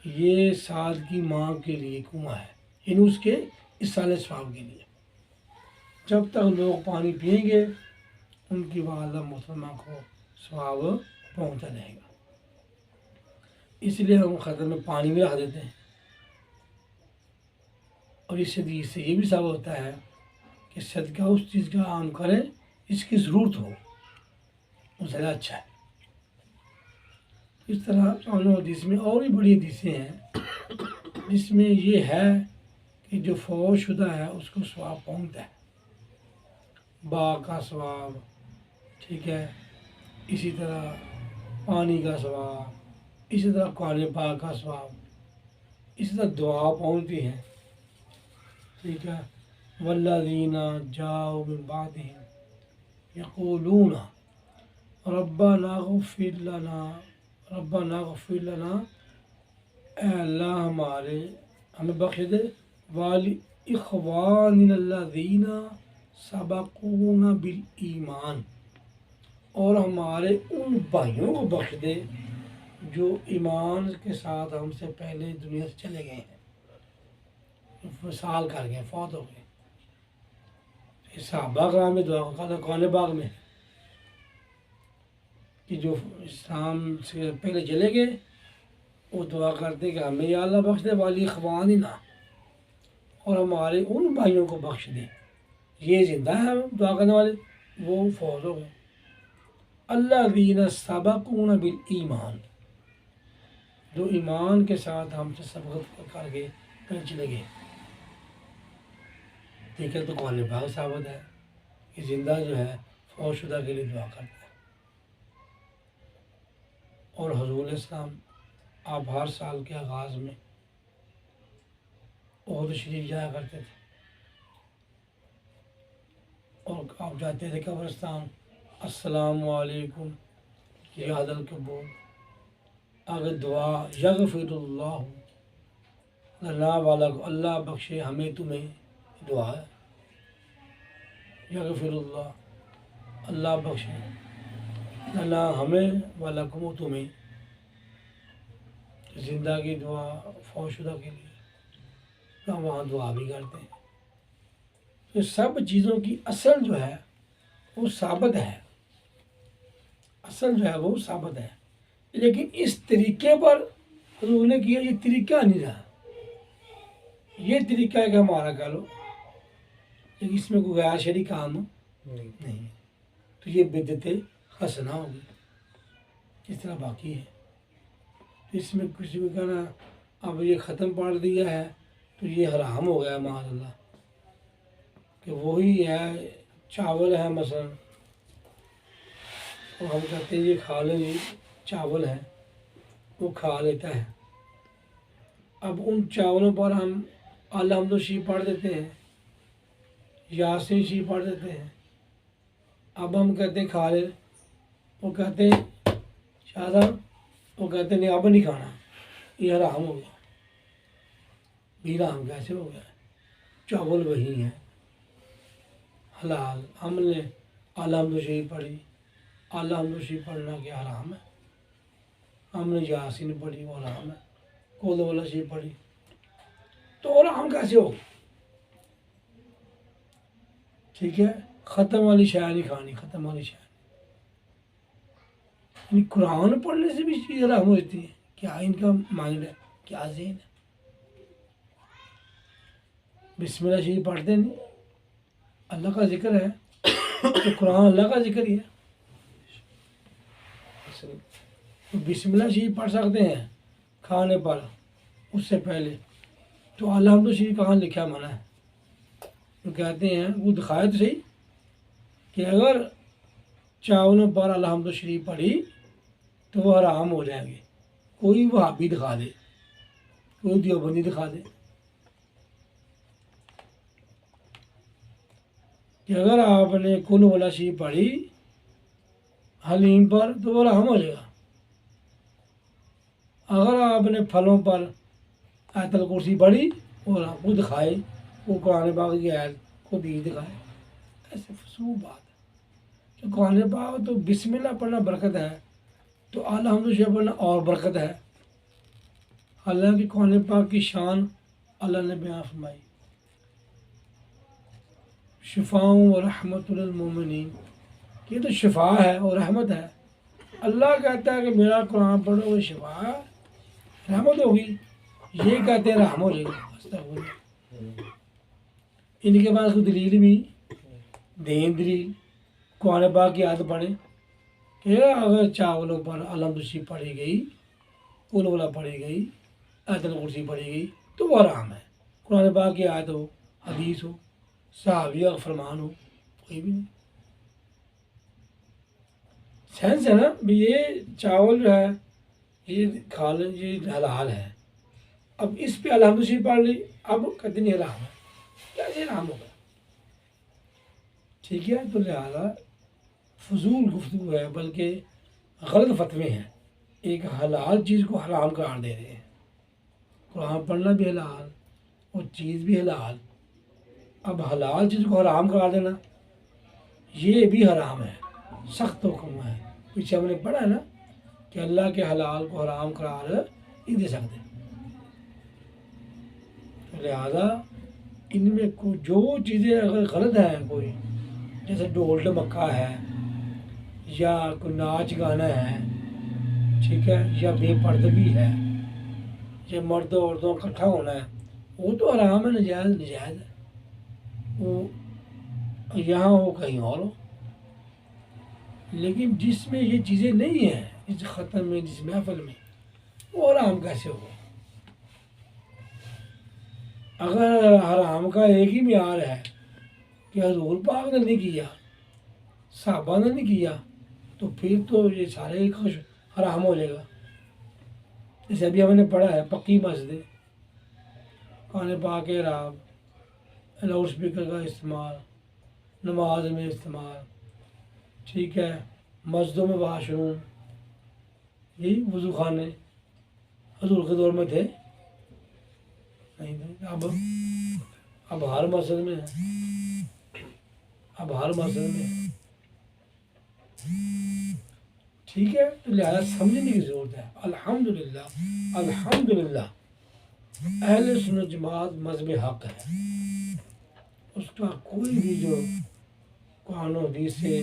A: یہ سعد کی ماں کے لیے کنواں ہے، یعنی اس کے اصالِ ثواب کے لیے. جب تک لوگ پانی پئیں گے ان کی والدہ محترمہ کو ثواب پہنچتا رہے گا. اس لیے ہم خطر میں پانی بھی رکھ دیتے ہیں، اور اس حدیث سے یہ بھی ثابت ہوتا ہے کہ صدقہ اس چیز کا عام کریں جس کی ضرورت ہو، وہ زیادہ اچھا ہے۔ اس طرح قرآن و حدیث میں اور بھی بڑی حدیثیں ہیں جس میں یہ ہے کہ جو فوت شدہ ہے اس کو ثواب پہنچتا ہے، باغ کا ثواب، ٹھیک ہے، اسی طرح پانی کا ثواب، اسی طرح قرآن پاک کا ثواب، اسی طرح دعا پہنچتی ہے، ٹھیک ہے۔ والذین جاؤ من بعدہم یقولون ربنا اغفر لنا اے اللہ ہمیں بخش دے، وَلِإِخْوَانِنَا الَّذِينَ سَبَقُونَا بِالْإِيمَانِ، اور ہمارے ان بھائیوں کو بخش دے جو ایمان کے ساتھ ہم سے پہلے دنیا سے چلے گئے ہیں، وصال کر گئے، فوت ہو گئے۔ صحابہ کرام میں دعا کرتا قرآن پاک میں کہ جو اسلام سے پہلے چلے گئے وہ دعا کرتے کہ ہمیں یا اللہ بخش دے، وَلِإِخْوَانِنَا، اور ہمارے ان بھائیوں کو بخش دے، یہ زندہ ہے دعا کرنے والے، وہ فوت ہو گئے۔ الذین سبقونا بالایمان، جو ایمان کے ساتھ ہم سے سبقت کر کے پہلے چلے گئے۔ ٹھیک ہے، تو قرآن پاک ثابت ہے کہ زندہ جو ہے فوت شدہ کے لیے دعا کرتا ہے۔ اور حضور علیہ السلام آپ ہر سال کے آغاز میں احد شریف جایا کرتے تھے، اور آپ جاتے تھے قبرستان، السلام علیکم یا اہل القبور، آگے دعا یغفر اللہ لنا ولکم، اللہ بخشے ہمیں تمہیں، دعا ہے یغفر اللہ، اللہ بخشے لنا ہمیں ولکم و تمہیں، زندہ کی دعا فوت شدہ کے لیے، تو ہم وہاں دعا بھی کرتے ہیں۔ تو سب چیزوں کی اصل جو ہے وہ ثابت ہے، اصل جو ہے وہ ثابت ہے، لیکن اس طریقے پر حضور نے کیا، یہ طریقہ نہیں رہا، یہ طریقہ ہے کہ ہمارا کہہ لو، لیکن اس میں کوئی غیر شرعی کام نہیں، تو یہ بدعت حسنہ ہوگی، اس طرح باقی ہے۔ تو اس میں کسی کو کہنا اب یہ ختم پڑھ دیا ہے تو یہ حرام ہو گیا معاذ اللہ، کہ وہی ہے چاول ہے مثلا، اور ہم کہتے ہیں یہ کھا لیں، یہ چاول ہے، وہ کھا لیتا ہے، اب ان چاولوں پر ہم الحمد شریف پڑھ دیتے ہیں، یاسین شریف پڑھ دیتے ہیں، اب ہم کہتے ہیں کھا لے، وہ کہتے ہیں شاہ صاحب، وہ کہتے ہیں نہیں اب نہیں کھانا، یہ حرام ہو گیا، بھی حرام کیسے ہو گیا؟ چاول وہی ہیں حلال، ہم نے الحمد شریف پڑھی، الحمد شریف پڑھنا کیا حرام ہے؟ ہم نے یاسین پڑھی وہ حرام ہے، قل ہو اللہ شریف پڑھی تو حرام کیسے ہو؟ ٹھیک ہے، ختم والی شے نہیں کھانی، ختم والی شے، یعنی قرآن پڑھنے سے بھی چیز حرام ہوتی ہے، کیا ان کا مائنڈ ہے، کیا ذہن ہے؟ بسم اللہ شریف پڑھتے نہیں، اللہ کا ذکر ہے تو قرآن اللہ کا ذکر ہی ہے، تو بسم اللہ شریف پڑھ سکتے ہیں کھانے پر، اس سے پہلے تو الحمد شریف کہاں لکھا منع ہے؟ تو کہتے ہیں وہ دکھائے تو صحیح کہ اگر چاولوں پر الحمد شریف پڑھی تو وہ حرام ہو جائیں گے، کوئی وہابی دکھا دے، کوئی دیوبندی دکھا دے کہ اگر آپ نے قل ہو اللہ شریف پڑھی حلیم پر تو وہ حرام ہو جائے گا، اگر آپ نے پھلوں پر آیت الکرسی پڑھی اور آپ کو دکھائے وہ قرآن پاک کی آیت کو بھی دکھائے، ایسے فضول بات ہے کہ قرآن پاک تو بسم اللہ پڑھنا برکت ہے تو الحمد شریف پڑھنا اور برکت ہے، حالانکہ قرآن پاک کی شان اللہ نے بیان فرمائی، شفاء و رحمت للمومنین، یہ تو شفا ہے اور رحمت ہے، اللہ کہتا ہے کہ میرا قرآن پڑھو وہ شفا ہے رحمت ہوگی، یہ کہتے ہیں رحم ہو جائے گا، استغفر اللہ۔ ان کے پاس کوئی دلیل بھی دین دلیل قرآن پاک کی یاد پڑھیں کہ اگر چاولوں پر الحمد شریف پڑھی گئی، قل پڑھی گئی، آیت الکرسی پڑھی گئی تو وہ حرام ہے۔ قرآن پاک کی آیت ہو، حدیث ہو، صحابیہ کا فرمان ہو، کوئی بھی نہیں۔ سینس ہے نا بھی یہ چاول جو ہے یہ کھا لیں، یہ حلال ہے، اب اس پہ الحمد شریف پڑھ لی، اب کہتے نہیں حرام ہے، کیسے حرام ہوگا؟ ٹھیک ہے، تو لہٰذا فضول گفتگو ہے، بلکہ غلط فتوے ہیں، ایک حلال چیز کو حرام قرار دے رہے ہیں۔ قرآن پڑھنا بھی حلال، وہ چیز بھی حلال، اب حلال چیز کو حرام قرار دینا یہ بھی حرام ہے، سخت حکم ہے۔ پیچھے ہم نے پڑھا ہے نا کہ اللہ کے حلال کو حرام قرار نہیں دے سکتے، تو لہذا ان میں جو چیزیں اگر غلط ہیں، کوئی جیسے ڈھول ڈمکا ہے یا کوئی ناچ گانا ہے، ٹھیک ہے، یا بے پردگی ہے، یا مرد و عورتوں کا اکٹھا ہونا ہے، وہ تو حرام ہے، نجائز ہے، وہ یہاں ہو کہیں اور ہو۔ لیکن جس میں یہ چیزیں نہیں ہیں، اس خطر میں، جس محفل میں، وہ حرام کیسے ہو؟ اگر حرام کا ایک ہی معیار ہے کہ حضور پاک نے نہیں کیا، صحابہ نے نہیں کیا، تو پھر تو یہ سارے کچھ حرام ہو جائے گا۔ جیسے ابھی ہم نے پڑھا ہے پکی مسجدیں، قرآن پاک کے اعراب، لاؤڈ اسپیکر کا استعمال، نماز میں استعمال، ٹھیک ہے، مسجدوں میں واش روم، یہی وضو خانے حضور کے دور میں تھے نہیں تھے، اب ہر مسجد میں ہے، اب ہر مسجد میں ہے، ٹھیک ہے، تو لہٰذا سمجھنے کی ضرورت ہے۔ الحمدللہ، الحمدللہ اہل سنت جماعت مذہب حق ہے، اس کا کوئی بھی جو قرآن و حدیث سے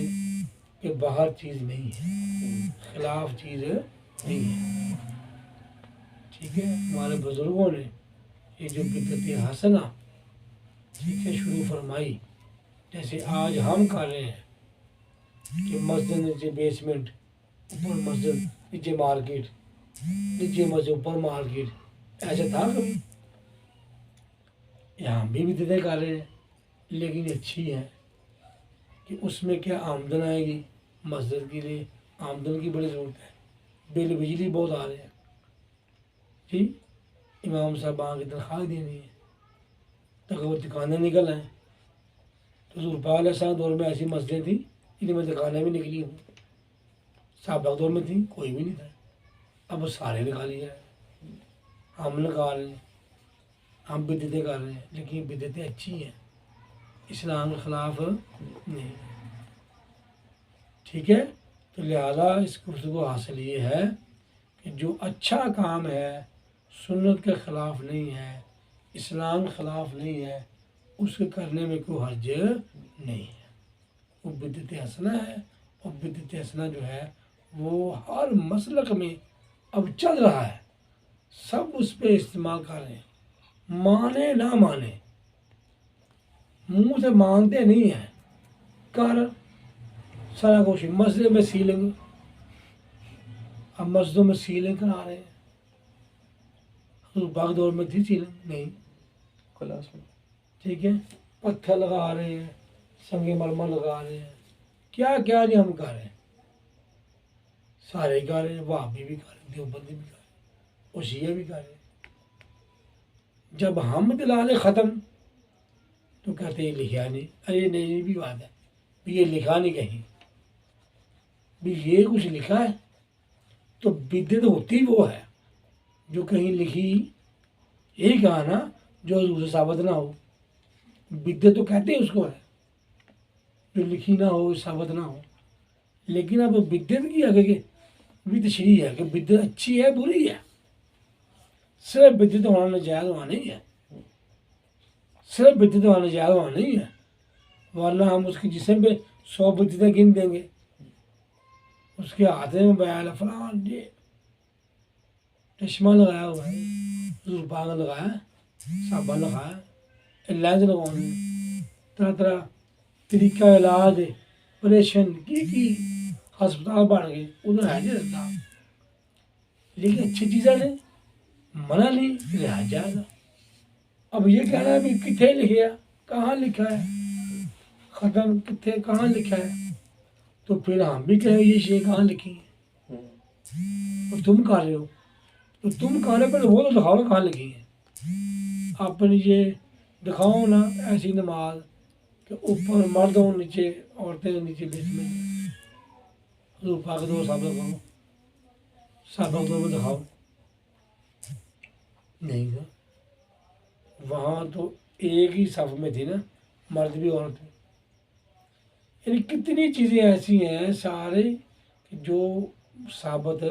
A: کہ باہر چیز نہیں ہے، خلاف چیز نہیں ہے، ٹھیک ہے۔ ہمارے بزرگوں نے یہ جو بدعت حسنہ، ٹھیک ہے، شروع فرمائی، جیسے آج ہم کر رہے ہیں کہ مسجد نیچے بیسمنٹ، اوپر مسجد، نیچے مارکیٹ، نیچے مسجد اوپر مارکیٹ، ایسا تھا کبھی؟ یہاں بھی بدعتیں کر رہے ہیں، لیکن اچھی ہے کہ اس میں کیا آمدن آئے گی، مسجد کے لیے آمدن کی بڑی ضرورت ہے، بل بجلی بہت آ رہے ہیں، جی، امام صاحبان کی تنخواہ دینی ہے، تک وہ دکانیں نکل آئیں، تو حضور پاک علیہ السلام دور میں ایسی مسجدیں تھیں جن میں دکانیں بھی نکلی ہوں، صحابہ دور میں تھیں کوئی بھی نہیں تھا، اب وہ سارے لگا لیا ہے، ہم لگا رہے ہیں، ہم بدعتیں کر رہے ہیں، لیکن یہ بدعتیں اچھی ہیں، اسلام کے خلاف نہیں، ٹھیک ہے۔ تو لہذا اس گفتگو حاصل یہ ہے کہ جو اچھا کام ہے، سنت کے خلاف نہیں ہے، اسلام کے خلاف نہیں ہے، اس کے کرنے میں کوئی حرج نہیں ہے، وہ بدعت حسنہ ہے، اور بدعت حسنہ جو ہے وہ ہر مسلک میں اب چل رہا ہے، سب اس پہ استعمال کر رہے ہیں، مانے نہ مانے، منہ سے مانتے نہیں ہیں، کر سارا کوشش، مسجد میں سیلنگ، اب مسجدوں میں سیلنگ کرا رہے ہیں، حضور پاک دور میں تھی سیلنگ نہیں،
B: کلاس میں
A: ٹھیک ہے، پتھر لگا رہے ہیں، سنگ مرمر لگا رہے ہیں، کیا کیا نہیں ہم کر رہے ہیں، سارے کر رہے ہیں، وہابی بھی کر رہے ہیں، دیوبندی بھی کر رہے ہیں، اور شیعہ بھی کر رہے ہیں۔ جب ہم دلالے ختم تو کہتے ہیں لکھا نہیں، ارے نہیں، یہ بھی بات ہے، بھی یہ لکھا نہیں کہیں، بھی یہ کچھ لکھا ہے، تو بدعت ہوتی وہ ہے جو کہیں لکھی، یہی کہا نا جو حضور سے ثابت نہ ہو، بدعت تو کہتے ہیں اس کو ہے جو لکھی نہ ہو، ثابت نہ ہو، لیکن اب بدعت کی آگے کے بھی تشریح ہے کہ بدعت اچھی ہے بری ہے، صرف بدعت ہونا ناجائز ہونا نہیں ہے، صرف بدعت ہونا ناجائز ہونا نہیں ہے، ورنہ ہم اس کے جسم پہ 100 بدعتیں گن دیں گے، اس کے ہاتھ میں بیان فلاں یہ چشمہ لگایا ہوا ہے، حضور پاک نے لگایا، صحابہ نے لگایا، لینز لگاؤنے طرح طرح طریقہ علاج آپریشن کی ہسپتال بن گئے ادھر ہے جی ہسپتال، لیکن اچھی چیزیں نے منع نہیں لحاظ جائز۔ اب یہ کہنا ہے بھی کتنے لکھا کہاں لکھا ہے ختم کتنے کہاں لکھا ہے، تو پھر ہم بھی کہیں یہ شے کہاں لکھی ہے، اور تم کہہ رہے ہو تو تم کہنے پر وہ تو دکھاؤ نا کہاں لکھی ہے، اپنی یہ دکھاؤ نا ایسی نماز کہ اوپر مرد ہوں نیچے عورتیں نیچے بیچ میں، حضور پاک دو صحابہ کرو، صحابہ دو میں دکھاؤ، نہیں نا، وہاں تو ایک ہی صف میں تھی نا، مرد بھی عورت بھی، یعنی کتنی چیزیں ایسی ہیں سارے کہ جو ثابت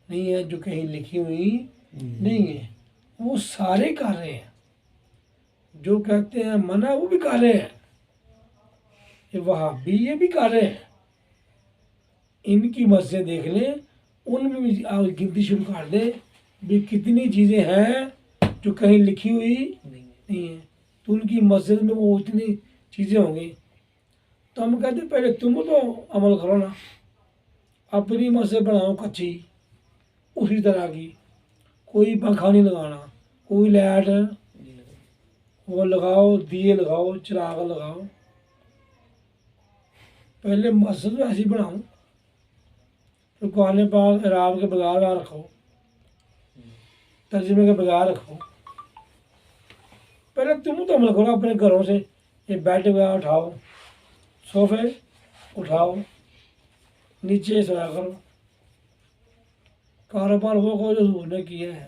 A: نہیں ہے، جو کہیں لکھی ہوئی نہیں ہے، وہ سارے کر رہے ہیں، جو کہتے ہیں منع وہ بھی کر رہے ہیں، یہ وہابی یہ بھی کر رہے ہیں، ان کی مسجد دیکھ لیں، ان میں بھی آپ گنتی شروع کر دیں بھی کتنی چیزیں ہیں جو کہیں لکھی ہوئی نہیں ہے، تو ان کی مسجد میں وہ اتنی چیزیں ہوں گی، تو ہم کہتے ہیں پہلے تم تو عمل کرو نا، اپنی مسجد بناؤ کچی اسی طرح کی، کوئی پنکھا نہیں لگانا، کوئی لائٹ وہ لگاؤ، دیے لگاؤ، چراغ لگاؤ، پہلے مسجد ایسی بناؤ، تو قرآن پاک عراب کے بغیر نہ رکھو، ترجمے کے بغیر رکھو، پہلے تم تو عمل کرو اپنے گھروں سے، یہ بیڈ وغیرہ اٹھاؤ، صوفے اٹھاؤ، نیچے سویا کرو، کاروبار وہ کو جو حضور نے کیا ہے،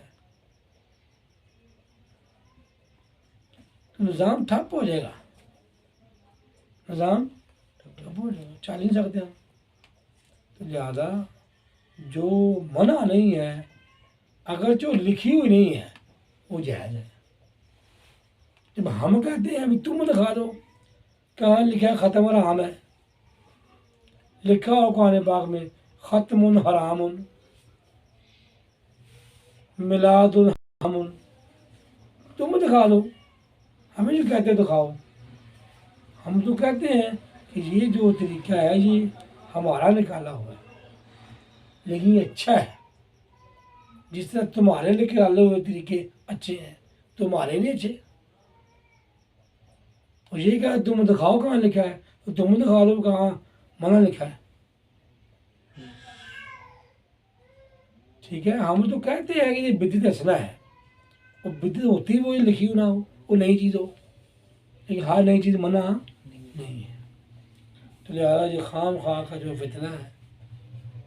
A: تو نظام ٹھپ ہو جائے گا، نظام ٹھپ ہو جائے گا، چل نہیں سکتے ہم، تو لہٰذا جو منع نہیں ہے اگر جو لکھی ہوئی نہیں ہے وہ جائز ہے، جب ہم کہتے ہیں ابھی تم دکھا دو کہاں لکھا ہے ختم حرام ہے، لکھا ہو قرآن پاک میں ختم حرام میلاد حرام، تم دکھا دو، ہمیں جو کہتے دکھاؤ، ہم تو کہتے ہیں کہ یہ جو طریقہ ہے یہ ہمارا نکالا ہوا ہے، لیکن یہ اچھا ہے، جس طرح تمہارے نکالے ہوئے طریقے اچھے ہیں تمہارے نہیں اچھے، اور یہ کہا تم دکھاؤ کہاں لکھا ہے، تو تم دکھا دو کہاں منع لکھا ہے، ٹھیک ہے، ہم تو کہتے ہیں کہ یہ بدعت حسنہ ہے، اور بدعت ہوتی وہ لکھی ہو نہ ہو، وہ نئی چیز ہو، لیکن ہر نئی چیز منع نہیں ہے، تو لہٰذا یہ خام خواہ کا جو فتنہ ہے،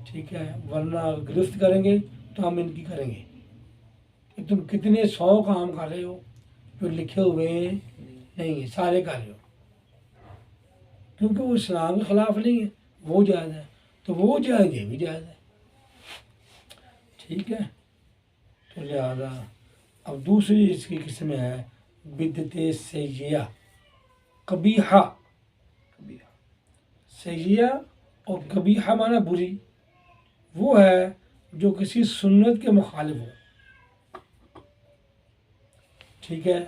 A: ٹھیک ہے، ورنہ گرفت کریں گے تو ہم ان کی کریں گے کہ تم کتنے 100 کام کر رہے ہو جو لکھے ہوئے نہیں ہیں، سارے کر رہے ہو، کیونکہ وہ اسلام کے خلاف نہیں ہے، وہ جائز ہے، تو وہ جائز یہ بھی جائز ہے، ٹھیک ہے، تو لہذا اب دوسری اس کی قسم ہے بدعت سیئہ قبیحہ، سیئہ اور قبیحہ معنی بری، وہ ہے جو کسی سنت کے مخالف ہو، ٹھیک ہے،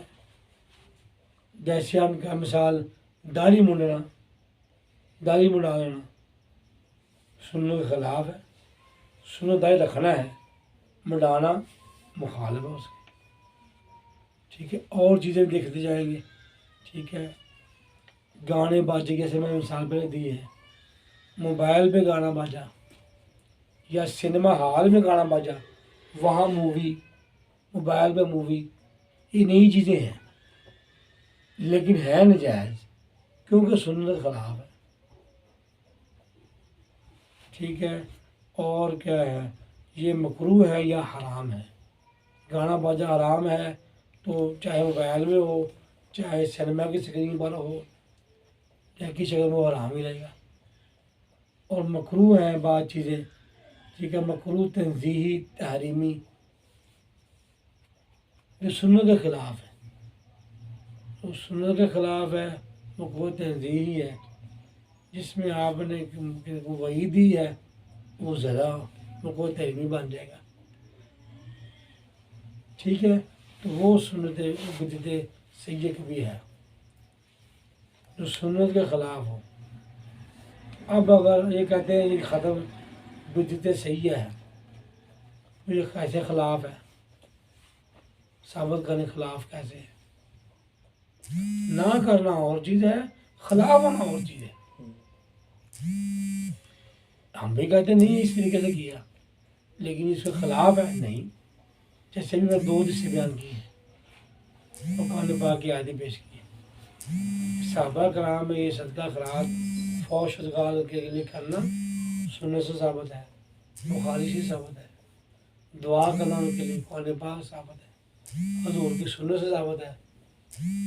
A: جیسے ہم کا مثال داڑھی منڈنا، داڑھی منڈا لینا سنت کے خلاف ہے، سنت داڑھی رکھنا ہے، منڈانا مخالف ہے اس کے، ٹھیک ہے، اور چیزیں دیکھتے جائیں گے، ٹھیک ہے، گانے باجے جیسے میں مثال پہلے دی ہے، موبائل پہ گانا باجا یا سنیما ہال میں گانا باجا، وہاں مووی، موبائل پہ مووی، یہ نئی چیزیں ہیں لیکن ہے نجائز کیونکہ سنت خلاف ہے، ٹھیک ہے، اور کیا ہے یہ مکروہ ہے یا حرام ہے، گانا باجا حرام ہے تو چاہے موبائل میں ہو چاہے سنیما کی اسکرین پر ہو یا کی شکل میں وہ حرام ہی رہے گا، اور مکروہ ہیں بعض چیزیں، ٹھیک ہے، مکروہ تنزیہی تحریمی جو سنت کے خلاف ہے، تو سنت کے خلاف ہے، مکروہ تنزیہی ہے، جس میں آپ نے وعید دی ہے وہ زیادہ مکروہ تحریمی بن جائے گا، ٹھیک ہے، تو وہ سنت بدعت سیئہ بھی ہے جو سنت کے خلاف ہو۔ اب اگر یہ کہتے ہیں یہ ختم بدعت سیئہ ہے، تو یہ کیسے خلاف ہے؟ ثابت کرنے خلاف کیسے ہے؟ نہ کرنا اور چیز ہے، خلاف ہونا اور چیز ہے۔ ہم بھی کہتے ہیں نہیں اس طریقے سے کیا، لیکن اس کے خلاف ہے نہیں۔ جیسے بھی میں دو حصے بیان کیے ہیں اور قرآن پاک کی آیتیں پیش کی ہیں۔ صحابہ کرام میں یہ صدقہ خیرات فوش ادغال کے لیے کرنا سنت سے ثابت ہے، بخاری سے ثابت ہے۔ دعا کرنا ان کے لیے قرآن پاک ثابت ہے، حضور کی سنت سے ثابت ہے۔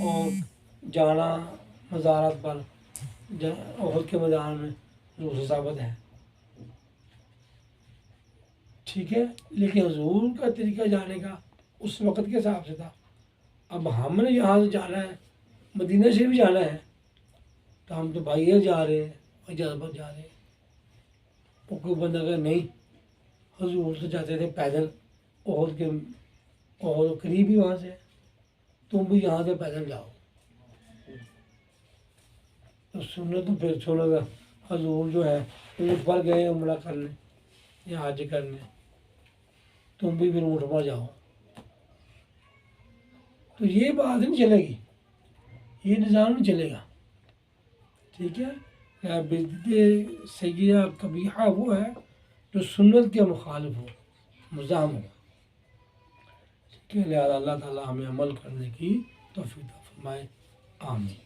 A: اور جانا مزارات پر احد کے میدان میں حضور سے ثابت ہے، ٹھیک ہے۔ لیکن حضور کا طریقہ جانے کا اس وقت کے حساب سے تھا۔ اب ہم نے یہاں سے جانا ہے، مدینہ سے بھی جانا ہے، تو ہم تو بھائی جا رہے ہیں، اجازت پر جا رہے ہیں۔ وہ کوئی بندہ کہ نہیں حضور تو جاتے تھے پیدل، احد قریب ہی وہاں سے، تم بھی یہاں سے پیدل جاؤ۔ تو سنت تو پھر چھوڑو گا، حضور جو ہے اونٹ پر گئے عمرہ کرنے یا حج کرنے، تم بھی پھر اونٹ پر جاؤ۔ تو یہ بات نہیں چلے گی، یہ نظام نہیں چلے گا، ٹھیک ہے۔ بدعت سیئہ قبیحہ وہ ہے جو سنت کے مخالف ہو، مزاحم ہو، ٹھیک ہے۔ لہٰذا اللہ تعالیٰ ہمیں عمل کرنے کی توفیق عطا فرمائے، آمین۔